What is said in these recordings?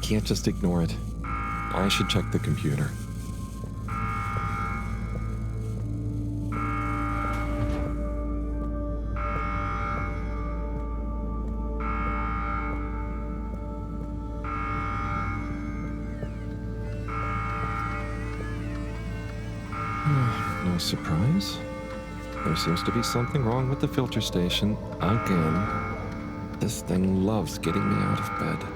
can't just ignore it. I should check the computer. No surprise. There seems to be something wrong with the filter station again. This thing loves getting me out of bed.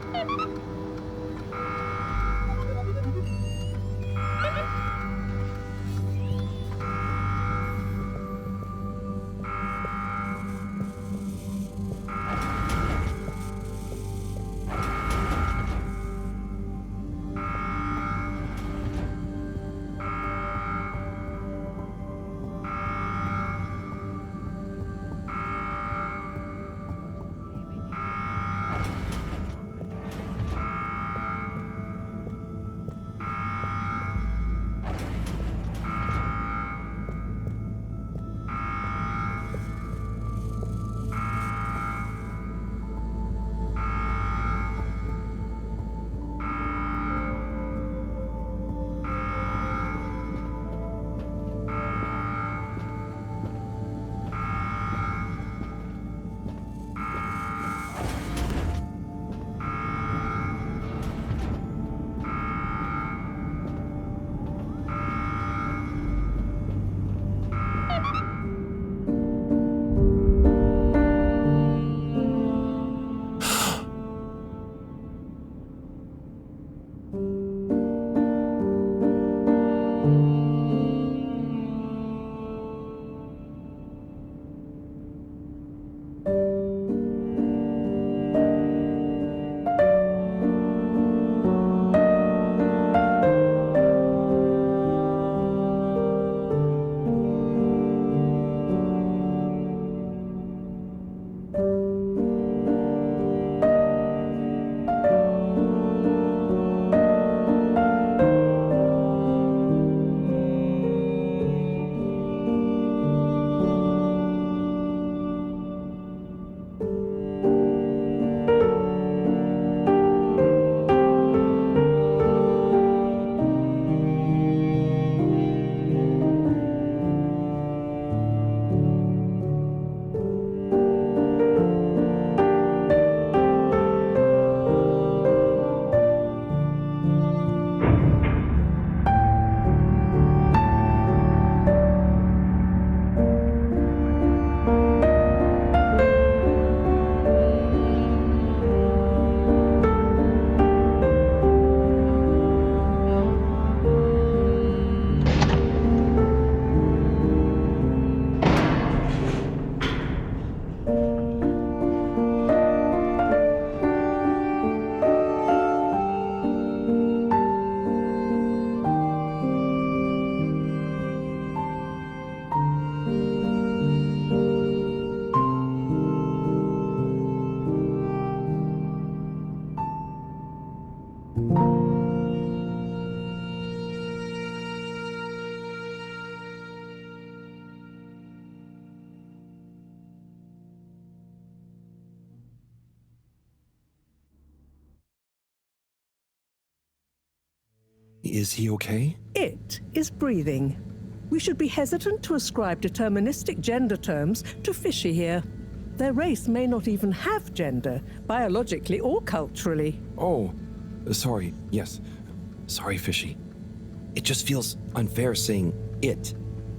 Is he okay? It is breathing. We should be hesitant to ascribe deterministic gender terms to Fishy here. Their race may not even have gender, biologically or culturally. Oh, sorry, yes. Sorry, Fishy. It just feels unfair saying it.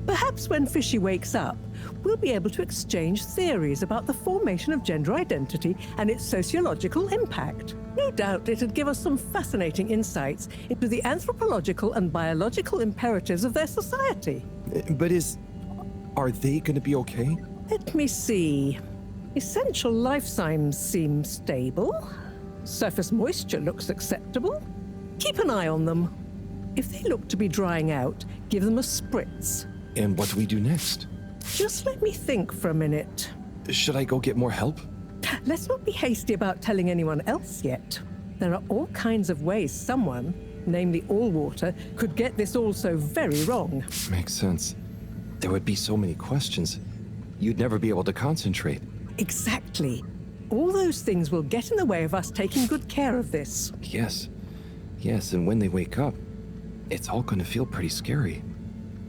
Perhaps when Fishy wakes up, we'll be able to exchange theories about the formation of gender identity and its sociological impact. No doubt it'd give us some fascinating insights into the anthropological and biological imperatives of their society. But are they gonna be okay? Let me see. Essential life signs seem stable. Surface moisture looks acceptable. Keep an eye on them. If they look to be drying out, give them a spritz. And what do we do next? Just let me think for a minute. Should I go get more help? Let's not be hasty about telling anyone else yet. There are all kinds of ways someone, namely Allwater, could get this all so very wrong. Makes sense. There would be so many questions. You'd never be able to concentrate. Exactly. All those things will get in the way of us taking good care of this. Yes, Yes, and when they wake up, it's all gonna feel pretty scary.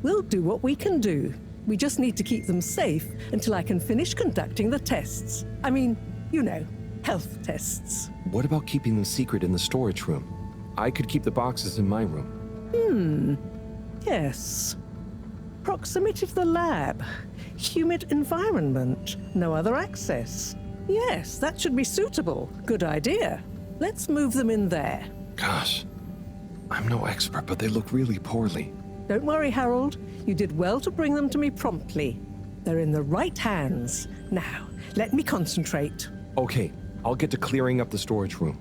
We'll do what we can do. We just need to keep them safe until I can finish conducting the tests. I mean, you know, health tests. What about keeping them secret in the storage room? I could keep the boxes in my room. Yes. Proximity to the lab. Humid environment. No other access. Yes, that should be suitable. Good idea. Let's move them in there. Gosh, I'm no expert, but they look really poorly. Don't worry, Harold. You did well to bring them to me promptly. They're in the right hands. Now, let me concentrate. Okay, I'll get to clearing up the storage room.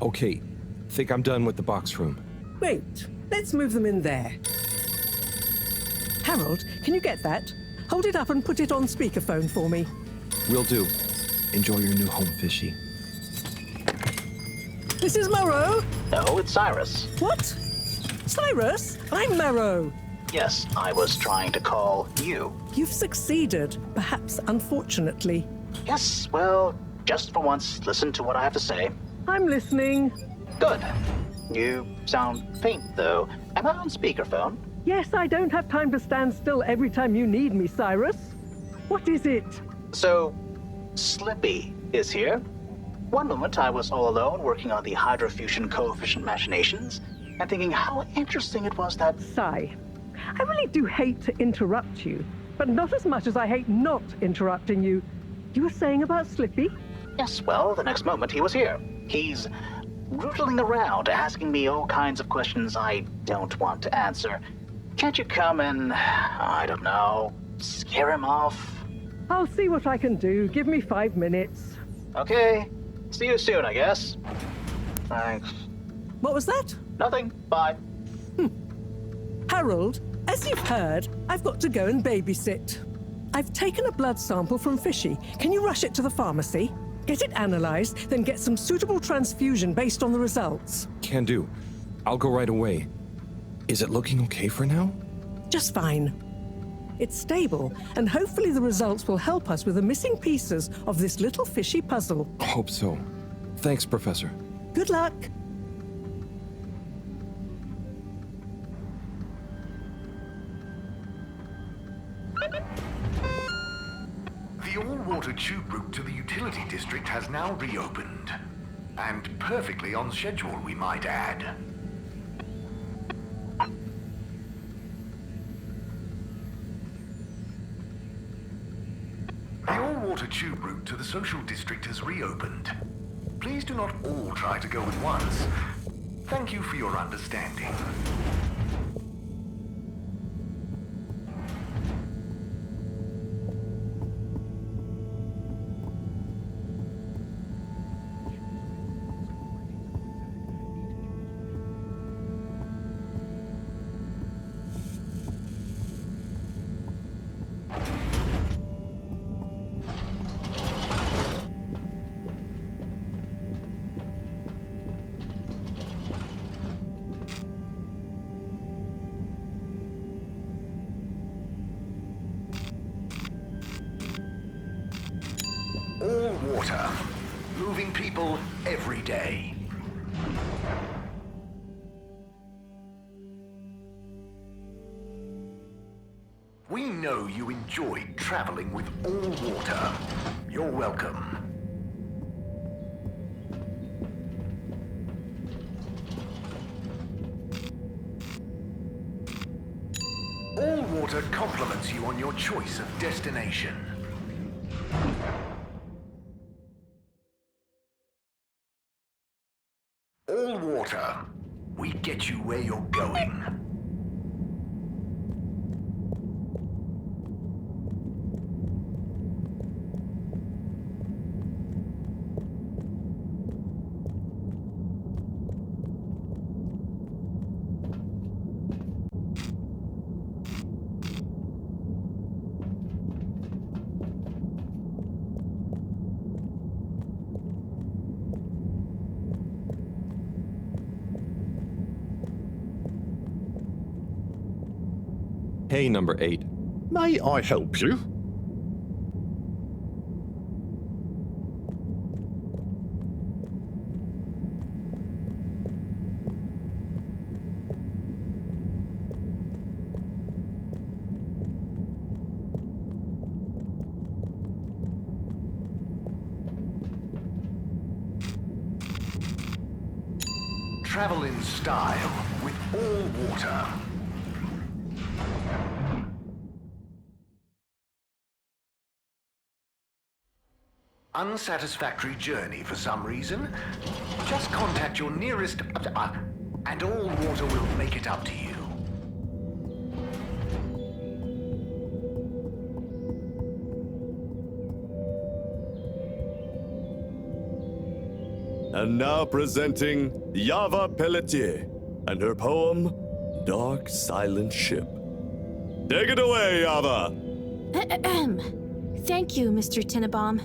Okay, think I'm done with the box room. Great. Let's move them in there. Harold, can you get that? Hold it up and put it on speakerphone for me. Will do. Enjoy your new home, Fishy. This is Morrow. No, it's Cyrus. What? Cyrus? I'm Morrow. Yes, I was trying to call you. You've succeeded, perhaps unfortunately. Yes, well, just for once, listen to what I have to say. I'm listening. Good. You sound faint, though. Am I on speakerphone? Yes, I don't have time to stand still every time you need me, Cyrus. What is it? So, Slippy is here. One moment I was all alone working on the hydrofusion coefficient machinations and thinking how interesting it was that... Sigh. I really do hate to interrupt you, but not as much as I hate not interrupting you. You were saying about Slippy? Yes, well, the next moment he was here. He's rootling around, asking me all kinds of questions I don't want to answer. Can't you come and, I don't know, scare him off? I'll see what I can do. Give me 5 minutes. Okay. See you soon, I guess. Thanks. What was that? Nothing. Bye. Harold, as you've heard, I've got to go and babysit. I've taken a blood sample from Fishy. Can you rush it to the pharmacy? Get it analyzed, then get some suitable transfusion based on the results. Can do. I'll go right away. Is it looking okay for now? Just fine. It's stable, and hopefully the results will help us with the missing pieces of this little fishy puzzle. Hope so. Thanks, Professor. Good luck. The all-water tube route to the utility district has now reopened. And perfectly on schedule, we might add. The all-water tube route to the social district has reopened. Please do not all try to go at once. Thank you for your understanding. All water. Moving people every day. We know you enjoyed traveling with all water. You're welcome. All water compliments you on your choice of destination. All water. We get you where you're going. Hey, number 8. May I help you? Travel in style with all water. Unsatisfactory journey for some reason? Just contact your nearest... and all water will make it up to you. And now presenting Yava Pelletier and her poem, Dark Silent Ship. Take it away, Yava! Thank you, Mr. Tinnabaum.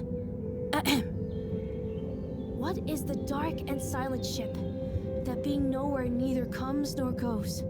What is the dark and silent ship that being nowhere neither comes nor goes?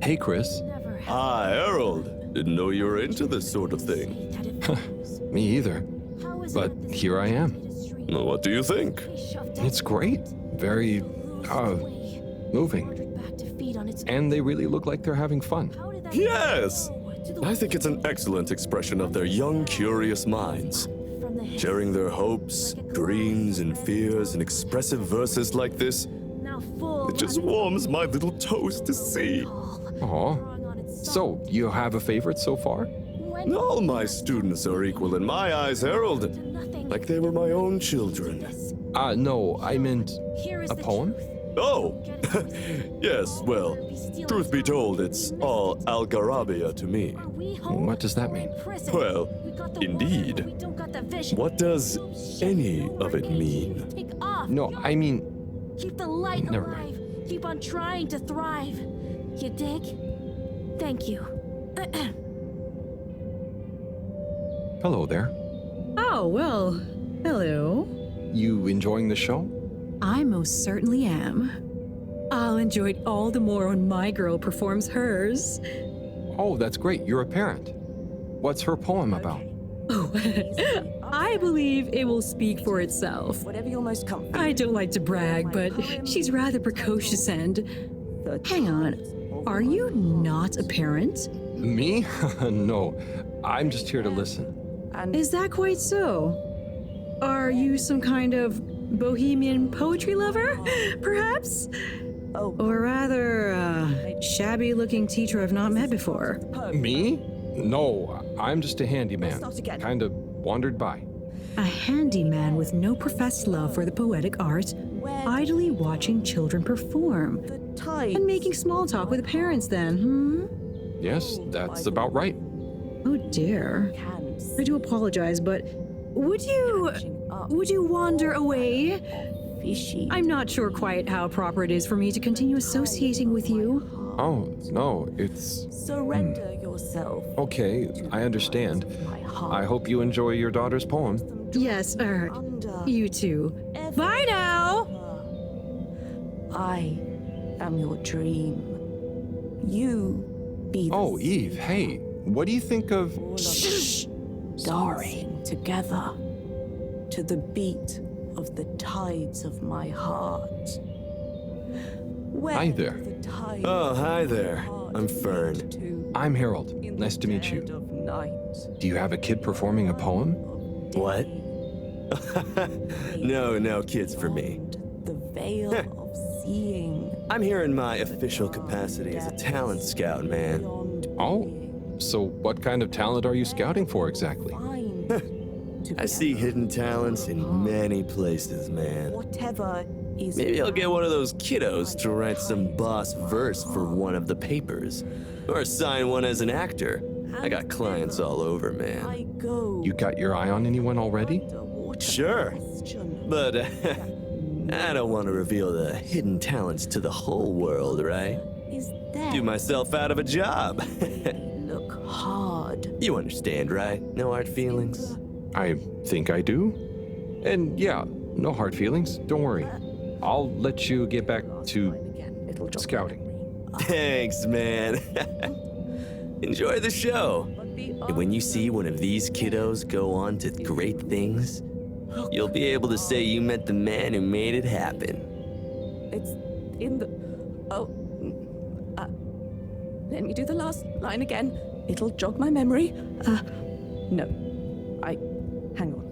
Hey, Chris. Never have Hi, Harold. Didn't know you were into this sort of thing. that it flows. Me either. How is But it that this here I am. complicated stream What do you think? is shoved It's up great. Very, loses its way, moving. ordered back to feed on its And they really look like they're having fun. How did that Yes! go to the I think it's an excellent expression of their young, curious minds. from the Sharing their hopes, dreams, and fears in expressive verses like this, now full it just warms my little toes to see. Aw. drawing on its So, you have a favorite so far? When All my students are equal in my eyes, Harold. nothing. Like they were my own children. No, I meant Here is a the poem? truth. Oh, Get it. yes, well, truth be told, it's all algarabia to me. Are we home What does that or in mean? prison? Well, We got the indeed. water, we don't got the vision. What does Shit, any you of it are mean? aged. Take off. No, Yo, I mean, keep the light Never alive. Keep on trying to thrive. You dig? Thank you. hello there. Oh, well, hello. You enjoying the show? I most certainly am. I'll enjoy it all the more when my girl performs hers. Oh, that's great. You're a parent. What's her poem about? Oh, I believe it will speak for itself. Whatever you're most comfortable. I don't like to brag, but she's rather precocious and... Hang on, are you not a parent? Me? No, I'm just here to listen. And Is that quite so? Are you some kind of bohemian poetry lover, perhaps? oh, Or rather, shabby-looking teacher I've not met before? Me? No, I'm just a handyman. Start again. Kind of wandered by. A handyman with no professed love for the poetic art, idly watching children perform, the tide. and making small talk with parents then, Yes, that's about right. Oh dear. I do apologize, but would you wander away? Fishy. I'm not sure quite how proper it is for me to continue associating with you. Oh, no, it's... Surrender yourself. Okay, I understand. I hope you enjoy your daughter's poem. Yes, Under you too. Bye now! I am your dream. You be the Oh, Eve, hey, what do you think of... dancing together to the beat of the tides of my heart. Where Hi there. the tides Oh, hi of my there. heart I'm meet Fern. to I'm Harold. in Nice the to meet dead you. of night. Do you have a kid performing a poem? What? No kids for me. The veil of seeing. I'm here in my official capacity as a talent scout, man. Beyond Oh, being. so what kind of talent are you scouting for exactly? Find I see hidden talents in many places, man. whatever is. Maybe I'll get one of those kiddos to write some boss verse for one of the papers. Or sign one as an actor. I got clients all over, man. I go. You got your eye on anyone already? Sure. But I don't want to reveal the hidden talents to the whole world, right? Is there? Do myself out of a job. Look hard. You understand, right? No hard feelings? I think I do. And yeah, no hard feelings. Don't worry. I'll let you get back to It'll jog scouting. Thanks, man. Enjoy the show. And when you see one of these kiddos go on to great things, you'll be able to say you met the man who made it happen. It's in the. Oh. Let me do the last line again. It'll jog my memory. No. Hang on.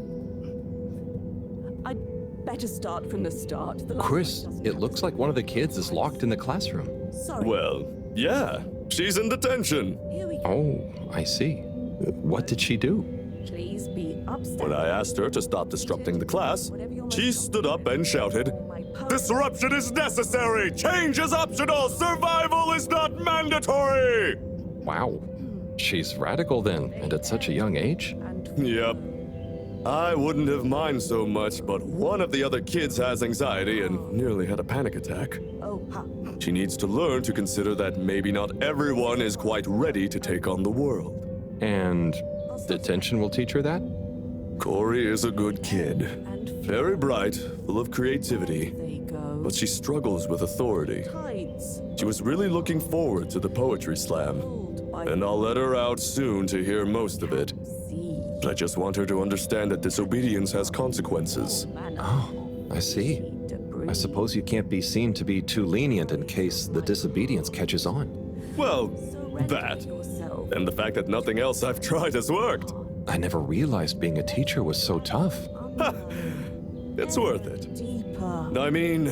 I'd better start from the start. The last Chris, line doesn't it have looks to- like one of the kids is locked in the classroom. Sorry. Well, yeah, she's in detention. Here we go. Oh, I see. What did she do? Please be upstairs. When I asked her to stop disrupting the class, she stood up and shouted, "Disruption is necessary! Change is optional! Survival is not mandatory!" Wow. She's radical then, and at such a young age? Yep. I wouldn't have minded so much, but one of the other kids has anxiety and nearly had a panic attack. Oh, ha. She needs to learn to consider that maybe not everyone is quite ready to take on the world. And detention will teach her that? Corey is a good kid. Very bright, full of creativity, There you go. but she struggles with authority. Tides She was really looking forward to the poetry slam, pulled by and I'll let her out soon to hear most of it. sea. But I just want her to understand that disobedience has consequences. Oh, I see. I suppose you can't be seen to be too lenient in case the disobedience catches on. Well, that, Yourself. and the fact that nothing else I've tried has worked. I never realized being a teacher was so tough. It's worth it. Deeper. I mean,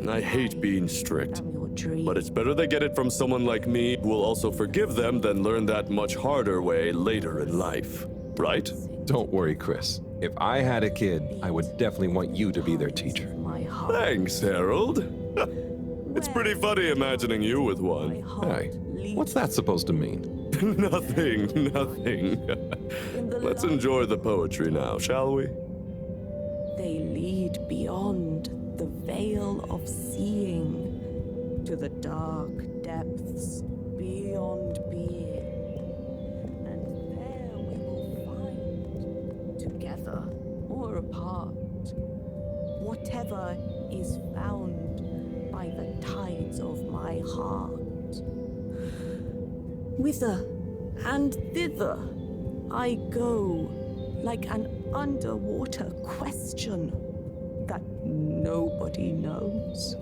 I hate being strict. dream. But it's better they get it from someone like me who will also forgive them than learn that much harder way later in life. Right? Don't worry, Chris. If I had a kid, I would definitely want you to be their teacher. My heart. Thanks, Harold. It's pretty funny imagining you with My one. heart Hey, leads what's that supposed to mean? Nothing. in the Let's light. enjoy the poetry now, shall we? They lead beyond the veil of seeing to the dark depths beyond being. And there we will find, together or apart, whatever is found by the tides of my heart. Whither and thither I go like an underwater question that nobody knows.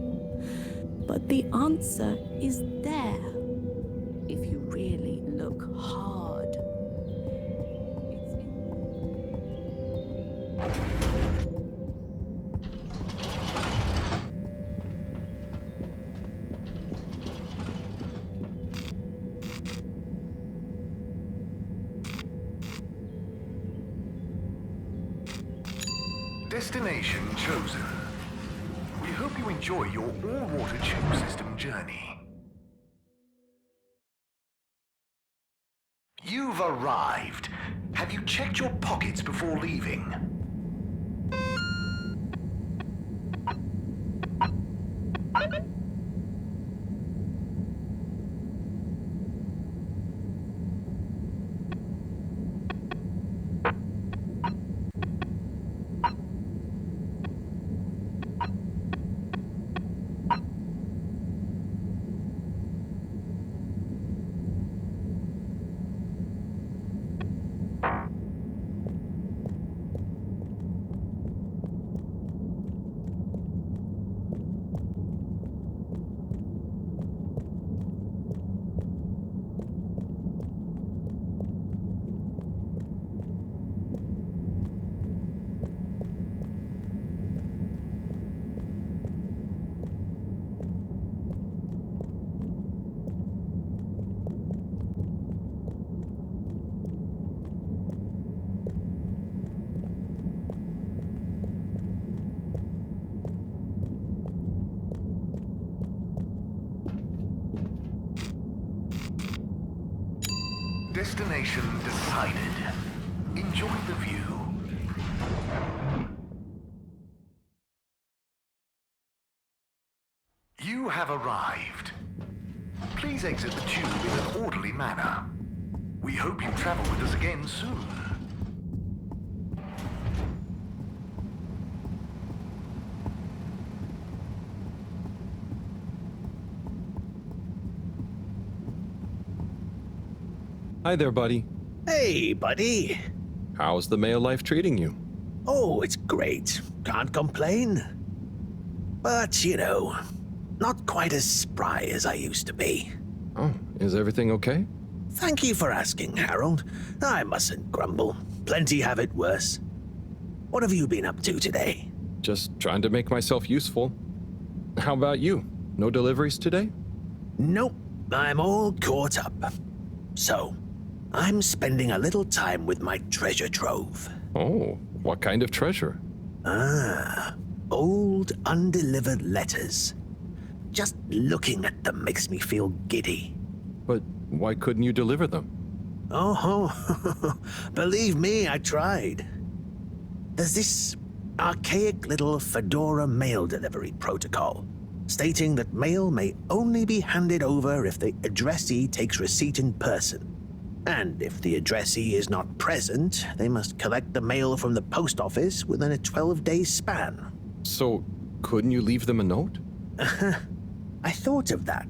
But the answer is there if you really look hard. It's in Destination chosen. We hope you enjoy your all-water tube system journey. You've arrived. Have you checked your pockets before leaving? Destination decided. Enjoy the view. You have arrived. Please exit the tube in an orderly manner. We hope you travel with us again soon. Hi there, buddy. Hey, buddy. How's the male life treating you? Oh, it's great. Can't complain. But, you know, not quite as spry as I used to be. Oh, is everything okay? Thank you for asking, Harold. I mustn't grumble. Plenty have it worse. What have you been up to today? Just trying to make myself useful. How about you? No deliveries today? Nope, I'm all caught up. So, I'm spending a little time with my treasure trove. Oh, what kind of treasure? Old undelivered letters. Just looking at them makes me feel giddy. But why couldn't you deliver them? Oh, believe me, I tried. There's this archaic little Fedora mail delivery protocol, stating that mail may only be handed over if the addressee takes receipt in person. And if the addressee is not present, they must collect the mail from the post office within a 12-day span. So, couldn't you leave them a note? I thought of that,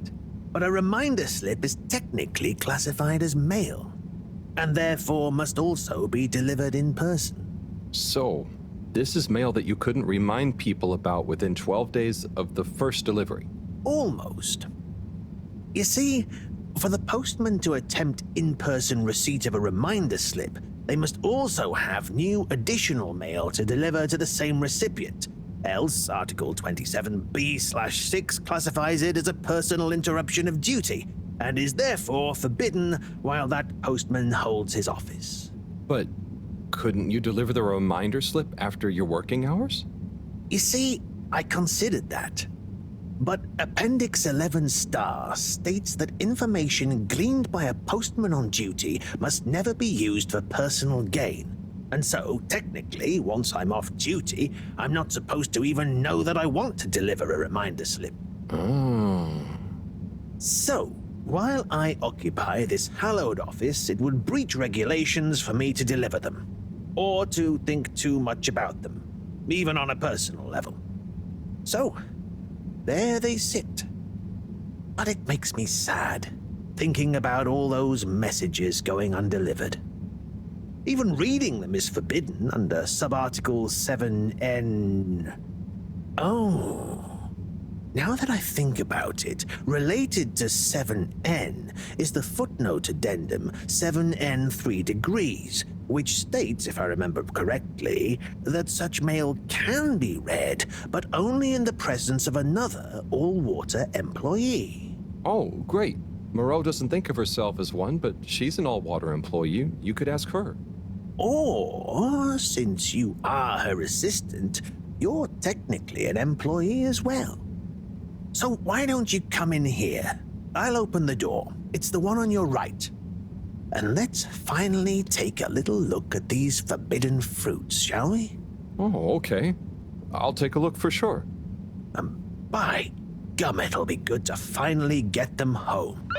but a reminder slip is technically classified as mail, and therefore must also be delivered in person. So, this is mail that you couldn't remind people about within 12 days of the first delivery. Almost. You see, for the postman to attempt in-person receipt of a reminder slip, they must also have new additional mail to deliver to the same recipient, Else, Article 27B/6 classifies it as a personal interruption of duty, and is therefore forbidden while that postman holds his office. But couldn't you deliver the reminder slip after your working hours? You see, I considered that. But Appendix 11 Star states that information gleaned by a postman on duty must never be used for personal gain. And so, technically, once I'm off duty, I'm not supposed to even know that I want to deliver a reminder slip. Oh. So, while I occupy this hallowed office, it would breach regulations for me to deliver them, or to think too much about them, even on a personal level. So, there they sit. But it makes me sad, thinking about all those messages going undelivered. Even reading them is forbidden under subarticle 7N. Oh. Now that I think about it, related to 7N is the footnote addendum 7N3 degrees, which states, if I remember correctly, that such mail can be read, but only in the presence of another all-water employee. Oh, great. Moreau doesn't think of herself as one, but she's an all-water employee. You could ask her. Or, since you are her assistant, you're technically an employee as well. So why don't you come in here? I'll open the door. It's the one on your right. And let's finally take a little look at these forbidden fruits, shall we? Oh, okay. I'll take a look for sure. By gum, it'll be good to finally get them home.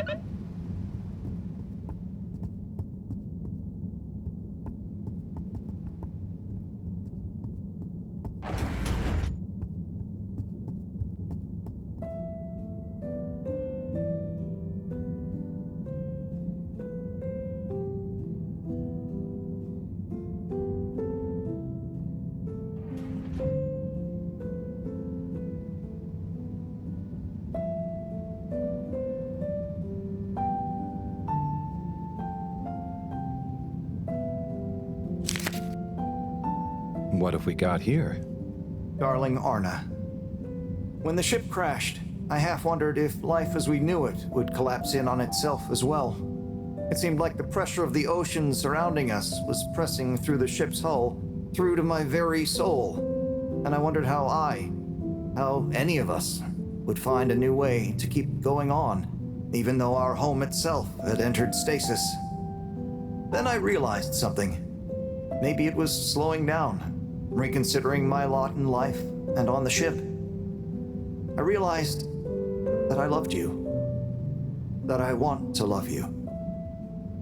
What have we got here? Darling Arna, when the ship crashed, I half wondered if life as we knew it would collapse in on itself as well. It seemed like the pressure of the ocean surrounding us was pressing through the ship's hull, through to my very soul. And I wondered how any of us, would find a new way to keep going on, even though our home itself had entered stasis. Then I realized something. Maybe it was slowing down, reconsidering my lot in life and on the ship. I realized that I loved you, that I want to love you.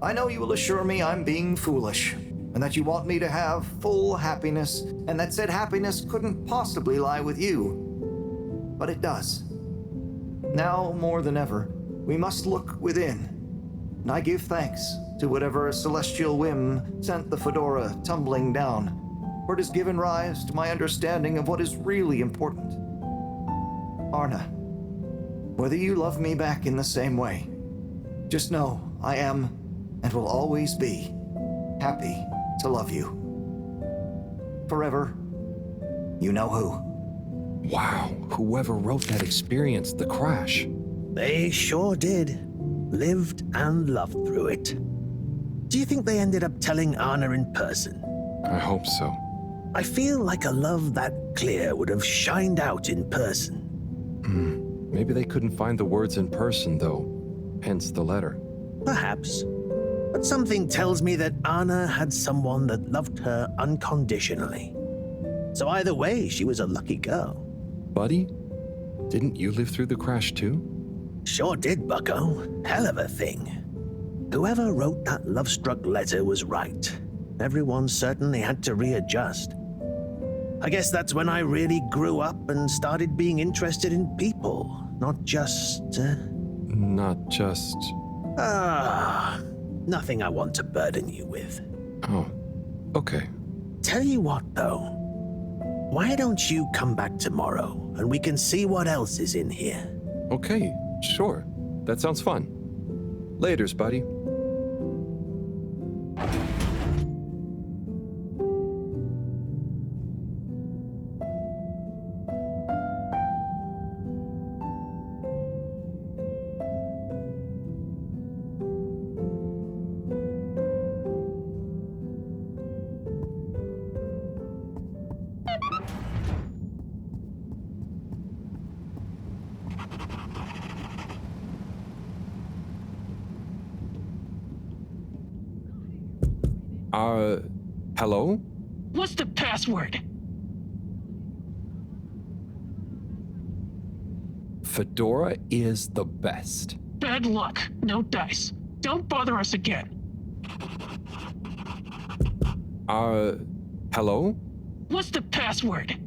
I know you will assure me I'm being foolish, and that you want me to have full happiness, and that said happiness couldn't possibly lie with you. But it does. Now more than ever, we must look within, and I give thanks to whatever celestial whim sent the fedora tumbling down, for it has given rise to my understanding of what is really important. Arna, whether you love me back in the same way, just know I am, and will always be, happy to love you. Forever, you know who. Wow, whoever wrote that experienced the crash. They sure did. Lived and loved through it. Do you think they ended up telling Anna in person? I hope so. I feel like a love that clear would have shined out in person. Maybe they couldn't find the words in person, though. Hence the letter. Perhaps. But something tells me that Anna had someone that loved her unconditionally. So either way, she was a lucky girl. Buddy, didn't you live through the crash too? Sure did, bucko. Hell of a thing. Whoever wrote that love-struck letter was right. Everyone certainly had to readjust. I guess that's when I really grew up and started being interested in people, not just... Not just... Nothing I want to burden you with. Oh, okay. Tell you what, though. Why don't you come back tomorrow, and we can see what else is in here? Okay, sure. That sounds fun. Laters, buddy. Hello? What's the password? Fedora is the best. Bad luck. No dice. Don't bother us again. Hello? What's the password?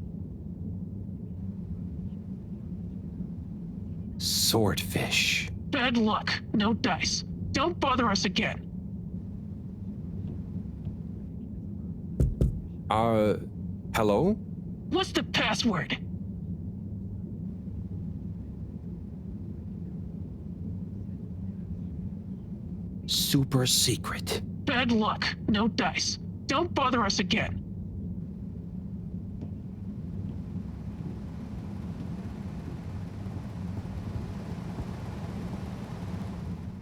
Swordfish. Bad luck. No dice. Don't bother us again. Hello? What's the password? Super secret. Bad luck. No dice. Don't bother us again.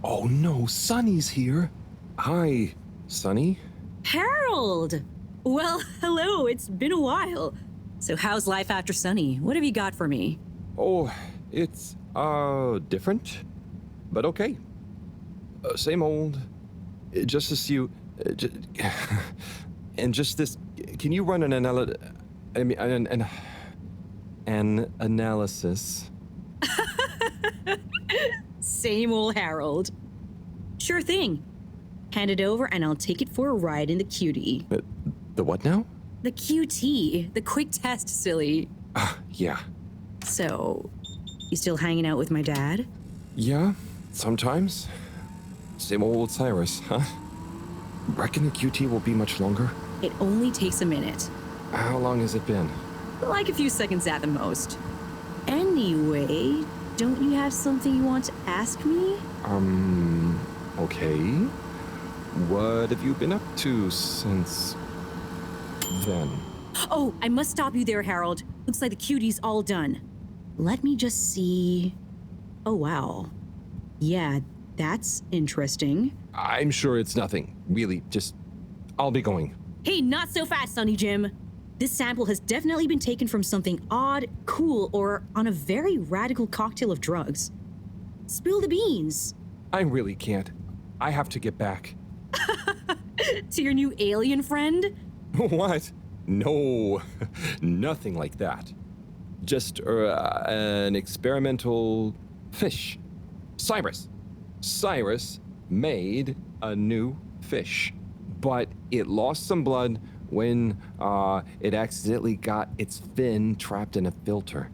Oh no, Sonny's here. Hi, Sonny. Harold! Well, hello, it's been a while. So how's life after Sunny? What have you got for me? Oh, it's, different, but okay. Same old, just as you, and just this, can you run an analysis? Same old Harold. Sure thing. Hand it over and I'll take it for a ride in the QT. The what now? The QT, the quick test, silly. Yeah. So, you still hanging out with my dad? Yeah, sometimes. Same old Cyrus, huh? Reckon the QT will be much longer? It only takes a minute. How long has it been? Like a few seconds at the most. Anyway, don't you have something you want to ask me? Okay. What have you been up to since then? Oh, I must stop you there, Harold. Looks like the QT's all done. Let me just see. Oh, wow. Yeah, that's interesting. I'm sure it's nothing. Really, just... I'll be going. Hey, not so fast, Sonny Jim. This sample has definitely been taken from something odd, cool, or on a very radical cocktail of drugs. Spill the beans. I really can't. I have to get back. To your new alien friend? What? No, nothing like that. Just an experimental fish. Cyrus. Cyrus made a new fish, but it lost some blood when it accidentally got its fin trapped in a filter.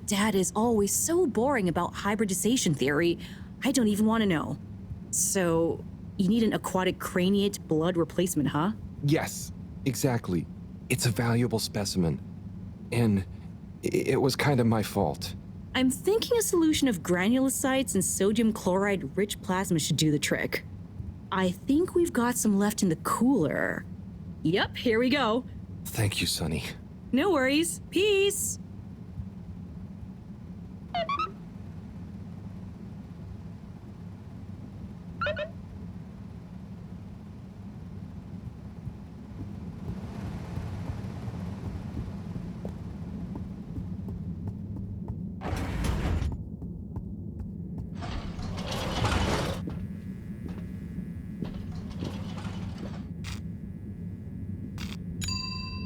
Dad is always so boring about hybridization theory. I don't even want to know. So, you need an aquatic craniate blood replacement, huh? Yes, exactly. It's a valuable specimen. And it was kind of my fault. I'm thinking a solution of granulocytes and sodium chloride-rich plasma should do the trick. I think we've got some left in the cooler. Yep, here we go. Thank you, Sonny. No worries. Peace!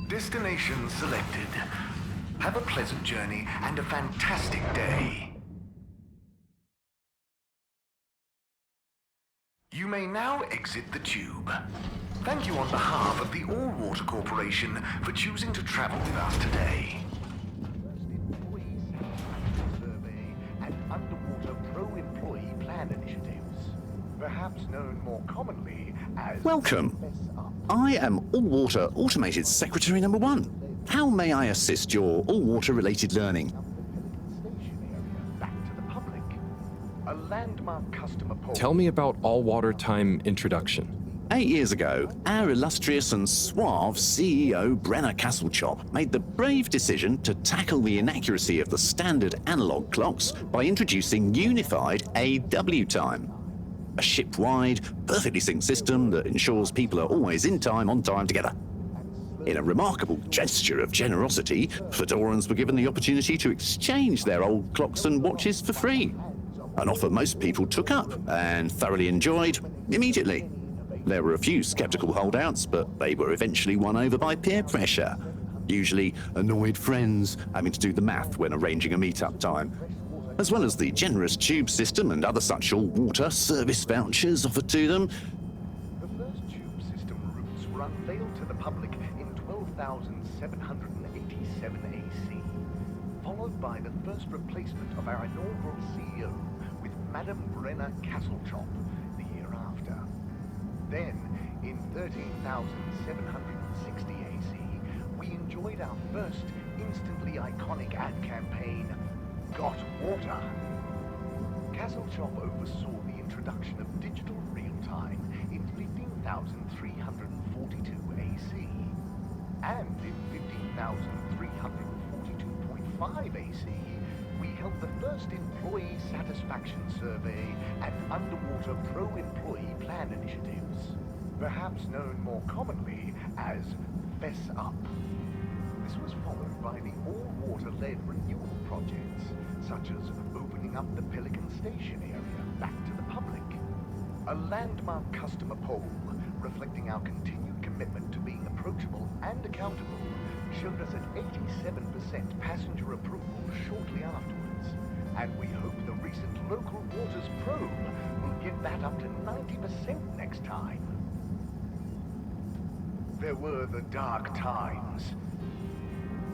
Destination selected. Have a pleasant journey and a fantastic day. You may now exit the tube. Thank you on behalf of the All Water Corporation for choosing to travel with us today. Survey and Underwater Pro-Employee Plan Initiatives, perhaps known more commonly as... Welcome. I am All Water Automated Secretary number 1. How may I assist your all water related learning? Back to the public. A landmark customer poll. Tell me about all water time introduction. 8 years ago, our illustrious and suave CEO Brenner Castlechop made the brave decision to tackle the inaccuracy of the standard analog clocks by introducing unified AW time. A ship-wide, perfectly synced system that ensures people are always in time, on time, together. In a remarkable gesture of generosity, Fedorans were given the opportunity to exchange their old clocks and watches for free. An offer most people took up and thoroughly enjoyed immediately. There were a few skeptical holdouts, but they were eventually won over by peer pressure. Usually annoyed friends having to do the math when arranging a meet-up time. As well as the generous tube system and other such all-water service vouchers offered to them. The first tube system routes were unveiled to the public in 12,787 AC, followed by the first replacement of our inaugural CEO with Madame Brenna Castlechop the year after. Then, in 13,760 AC, we enjoyed our first instantly iconic ad campaign, Got Water. Castlechop oversaw the introduction of digital real-time in 15,342 AC. And in 15,342.5 AC, we held the first employee satisfaction survey and underwater pro-employee plan initiatives, perhaps known more commonly as Fess Up. This was followed by the all-water-led renewal projects, such as opening up the Pelican Station area back to the public. A landmark customer poll reflecting our continued commitment to being approachable and accountable showed us an 87% passenger approval shortly afterwards, and we hope the recent local waters probe will get that up to 90% next time. There were the dark times,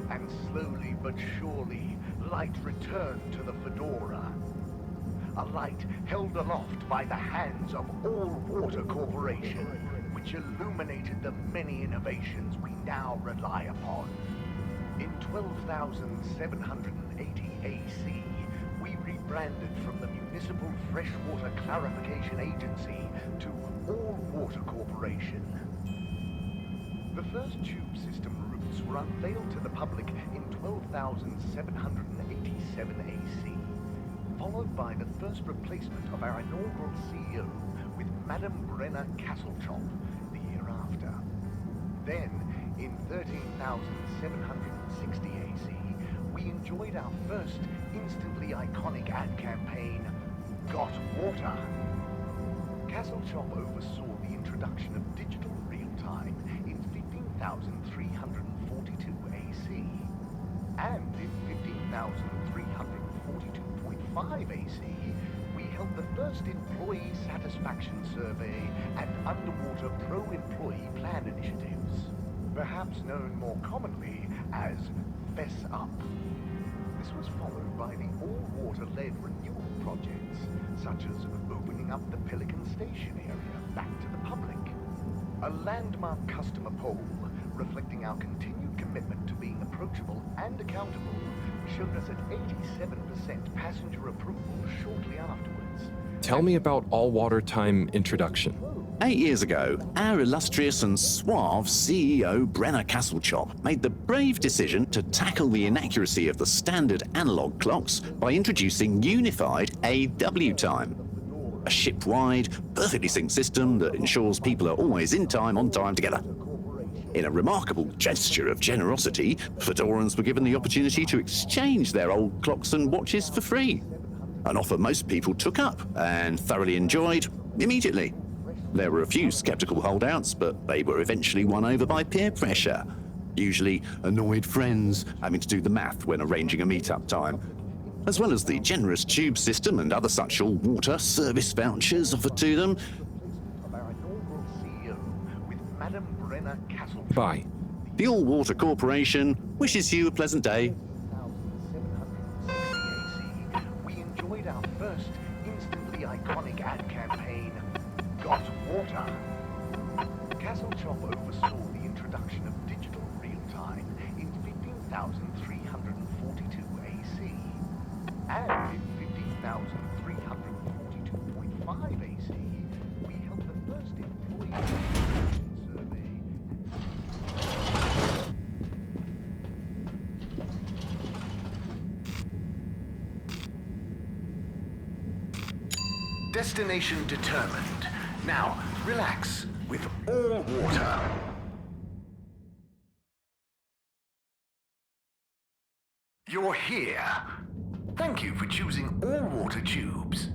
and slowly but surely, light returned to the Fedora. A light held aloft by the hands of All Water Corporation, which illuminated the many innovations we now rely upon. In 12,780 AC, we rebranded from the Municipal Freshwater Clarification Agency to All Water Corporation. The first tube system routes were unveiled to the public in 12,787 AC, followed by the first replacement of our inaugural CEO with Madame Brenna Castlechop the year after. Then, in 13,760 AC, we enjoyed our first instantly iconic ad campaign, Got Water. Castlechop oversaw the introduction of digital real-time in 15,342 AC, and in 15,342.5 AC, we held the first employee satisfaction survey and underwater pro-employee plan initiatives, perhaps known more commonly as Fess Up. This was followed by the all-water-led renewal projects, such as opening up the Pelican Station area back to the public. A landmark customer poll reflecting our continued commitment to being approachable and accountable showed us an 87% passenger approval shortly afterwards. Tell me about all-water time introduction. 8 years ago, our illustrious and suave CEO Brenna Castlechop made the brave decision to tackle the inaccuracy of the standard analog clocks by introducing unified AW time. A ship-wide, perfectly synced system that ensures people are always in time, on time together. In a remarkable gesture of generosity, Fedorans were given the opportunity to exchange their old clocks and watches for free. An offer most people took up and thoroughly enjoyed immediately. There were a few skeptical holdouts, but they were eventually won over by peer pressure. Usually annoyed friends having to do the math when arranging a meet-up time. As well as the generous tube system and other such all-water service vouchers offered to them. Bye. The All Water Corporation wishes you a pleasant day. We enjoyed our first instantly iconic ad campaign, Got Water. Castlechop oversaw the introduction of digital real-time in 15,342 AC, and in 15,342.5 AC, we held the first employee survey. Destination determined. Now, relax with All Water. You're here. Thank you for choosing All Water Tubes.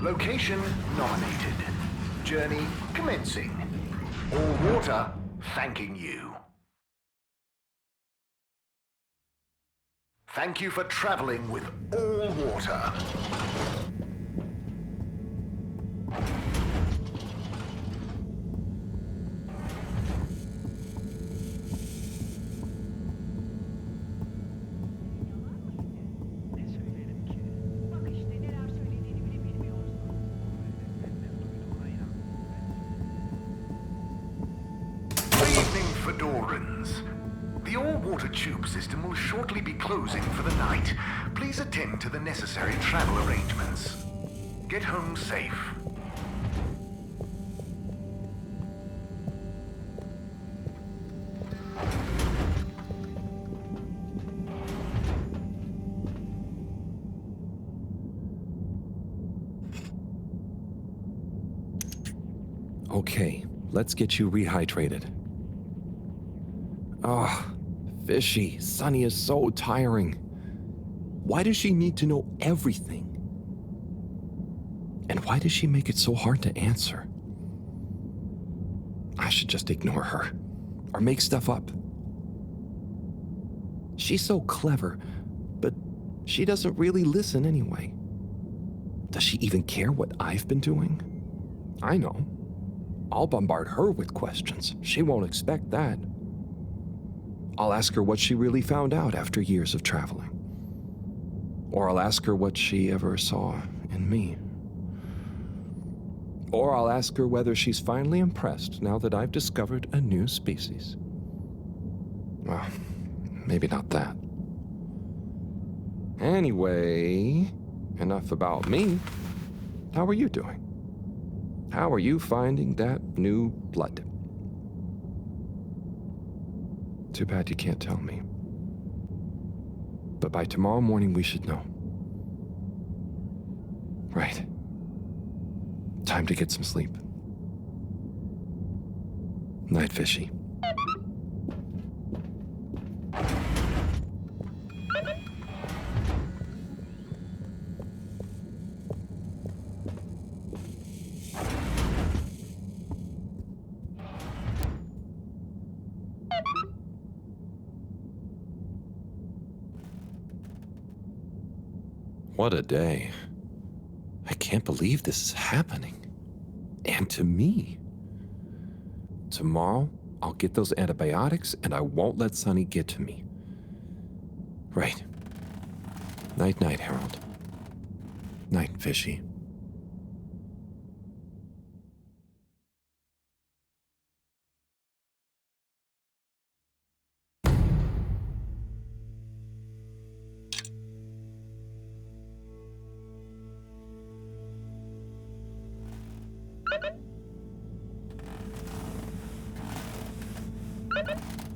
Location nominated. Journey commencing. All water thanking you. Thank you for traveling with all water. Fedorans. The all-water tube system will shortly be closing for the night. Please attend to the necessary travel arrangements. Get home safe. Okay, let's get you rehydrated. Ah, Fishy, Sunny is so tiring. Why does she need to know everything? And why does she make it so hard to answer? I should just ignore her, or make stuff up. She's so clever, but she doesn't really listen anyway. Does she even care what I've been doing? I know. I'll bombard her with questions. She won't expect that. I'll ask her what she really found out after years of traveling. Or I'll ask her what she ever saw in me. Or I'll ask her whether she's finally impressed now that I've discovered a new species. Well, maybe not that. Anyway, enough about me. How are you doing? How are you finding that new blood? Too bad you can't tell me. But by tomorrow morning, we should know. Right. Time to get some sleep. Night, Fishy. What a day. I can't believe this is happening. And to me. Tomorrow, I'll get those antibiotics and I won't let Sunny get to me. Right. Night-night, Harold. Night, Fishy. Thank you.